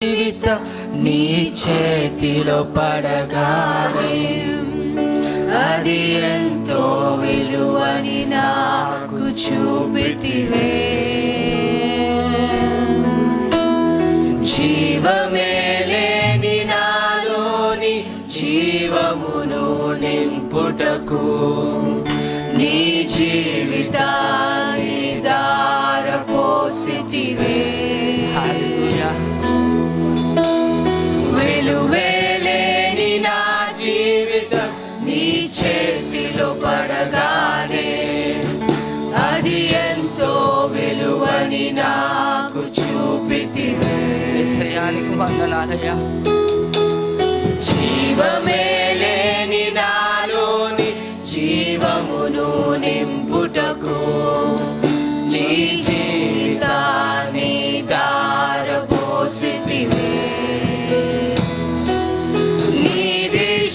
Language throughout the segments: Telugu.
జీవితం నీ చేతిలో పడగానే అది ఎంతో విలువని నాకు చూపితివే. జీవమే లేని నాలోని జీవమును నింపుటకు నీ జీవితాన్ని ధారపోసితివే. విలువేలేని నా జీవితం నీ చేతిలో పడగానే అది ఎంతో విలువని నాకు చూపితివే. యేసయ్యానికి వందనాలయ్యా. జీవమే లేని నాలోని జీవమును నింపుటకు నీ జీవితాన్ని ధారపోసితివే.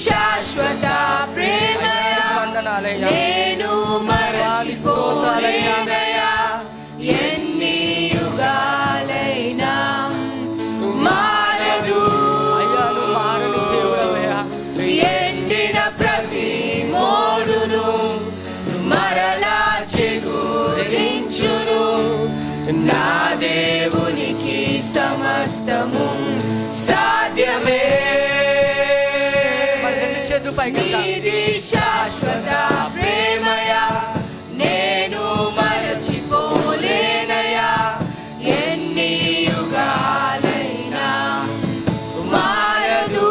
శాశ్వత ప్రేమయా నేను మరచిపోలేనయా. ఎన్ని యుగాలైనా మారదు ఎండిన ప్రతి మోడును మరలా చిగురించును. నా దేవునికి సమస్తము సాధ్యమే. నీది శాశ్వత ప్రేమయా నేను మరచిపోలేనయా. ఎన్ని యుగాలైనా మారదు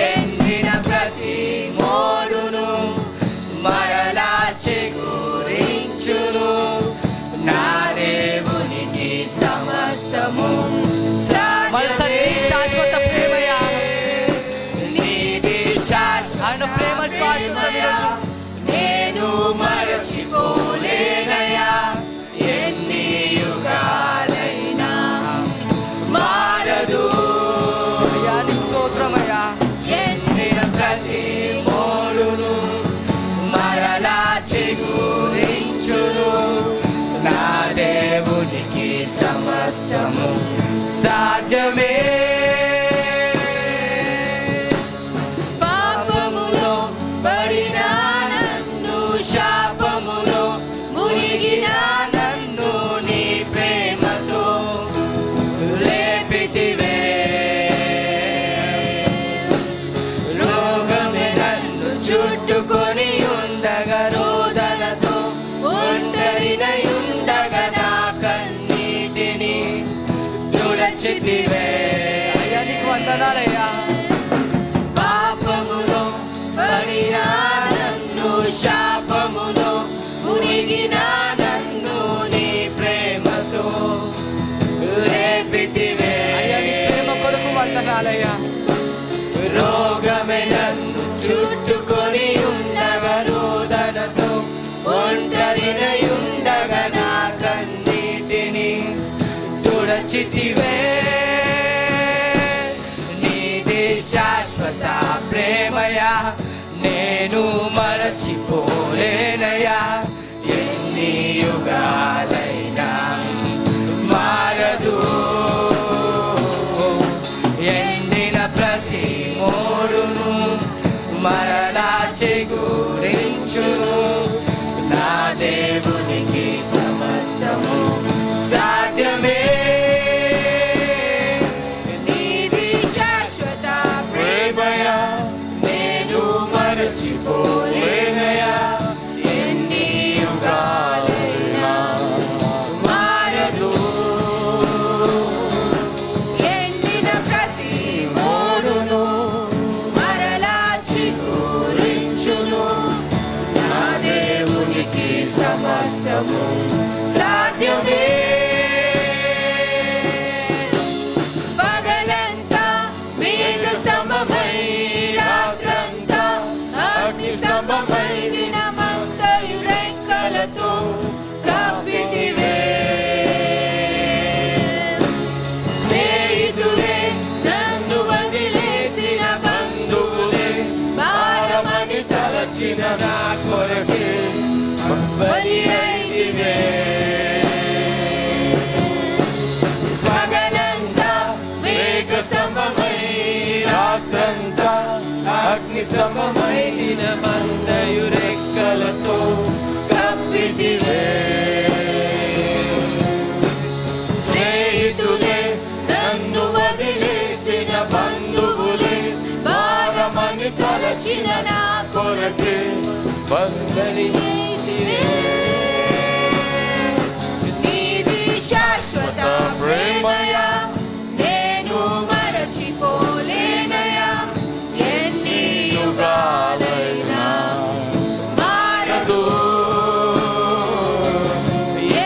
ఎండిన ప్రతి మోడును మరలా చిగురించును. నా దేవునికి సమస్తము శాశ్వత ప్రేమయా. ఆయన ప్రేమ శాశ్వత నేను మరచిపోలేనయా. ఎన్ని యుగాలైనా మారదు. స్తోత్రమయ్యా. ఎండిన ప్రతి మోడును మరలా చిగురించును. నా దేవునికి సమస్తము సాధ్యమే. పడిన నన్ను శాపములో మునిగిన నన్ను నీ ప్రేమతో లేపితివే. రోగమే నన్ను చుట్టుకొని ఉండగా రోదనతో ఒంటరినై ఉండగా నా కన్నీటిని తుడచితివే. నీకు వందనాలయ్యా. పాపములో పడిన నన్ను శాపములో మునిగిన నన్ను నీ ప్రేమతో లేపితివే. నీ ప్రేమ కొరకు వందనాలయ్యా. రోగమే నన్ను చుట్టుకొని ఉండగా రోదనతో ఒంటరినై ఉండగా నా కన్నీటిని తుడచితివే. నీది శాశ్వత ప్రేమయా నేను మరచిపోలేనయా. ఎన్ని యుగాలైనా మారదు ఎండిన ప్రతి మోడును మరలా చిగురించును. నా దేవునికి సమస్తము సాధ్యమే. స్తంభమైన మందయు రెక్కలతో కప్పితివే. స్నేహితులే నన్ను వదిలేసిన బంధువులే భారమని తలచిన నా కొరకే బంధని నీది శాశ్వత ప్రేమయా నేను మరచిపోలేనయా ఎన్ని యుగాలైనా మారదు.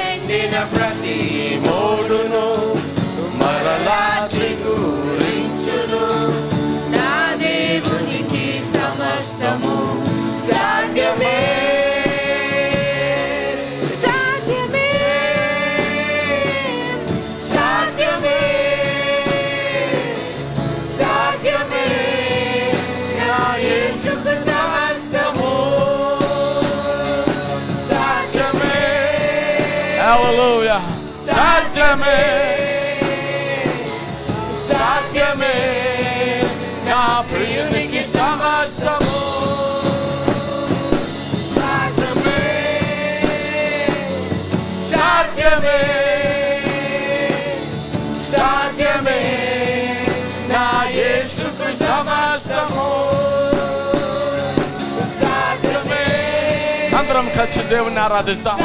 ఎండిన ప్రతి మోడును మరలా చిగురించును. నా దేవునికి సమస్తము సాధ్యమే సాధ్యమే సాధ్యమే సాధ్యమే నా యేసుకు సమస్తము సాధ్యమే. హల్లెలూయా. సాధ్యమే సాధ్యమే నా ప్రియునికి సమస్తము సాధ్యమే సాధ్యమే సాధ్యమే నా యేసుకు సమస్తము సాధ్యమే. అందరం కలిసి దేవుని ఆరాధిస్తాం.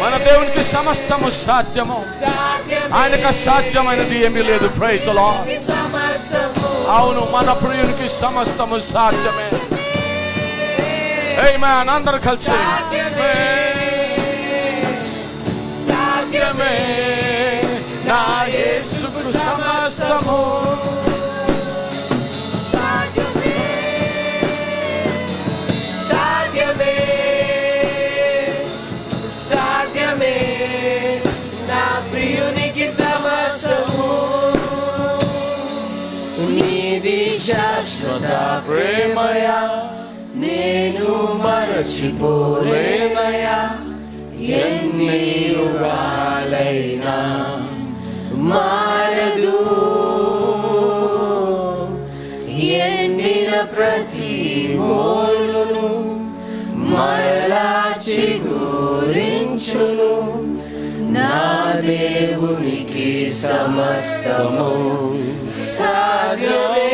మన దేవునికి సమస్తము సాధ్యము. ఆయనకు అసాధ్యమైనది ఏమీ లేదు. Praise the lord. అవును, మన ప్రియునికి సమస్తము సాధ్యమే. ఆమేన్. అందరూ కలిసి సాధ్యమే నా యేసుకు సమస్తము సాధ్యమే సాధ్యమే సాధ్యమే నా ప్రియునికి సమస్తము. నీది శాశ్వత ప్రేమయా నేను మరచిపోలేనయా ఎన్ని యుగాలైనా మారదు. ఎండిన ప్రతి మోలును మరలా చిగురించును. నా దేవునికి సమస్తము సాధ్యమే.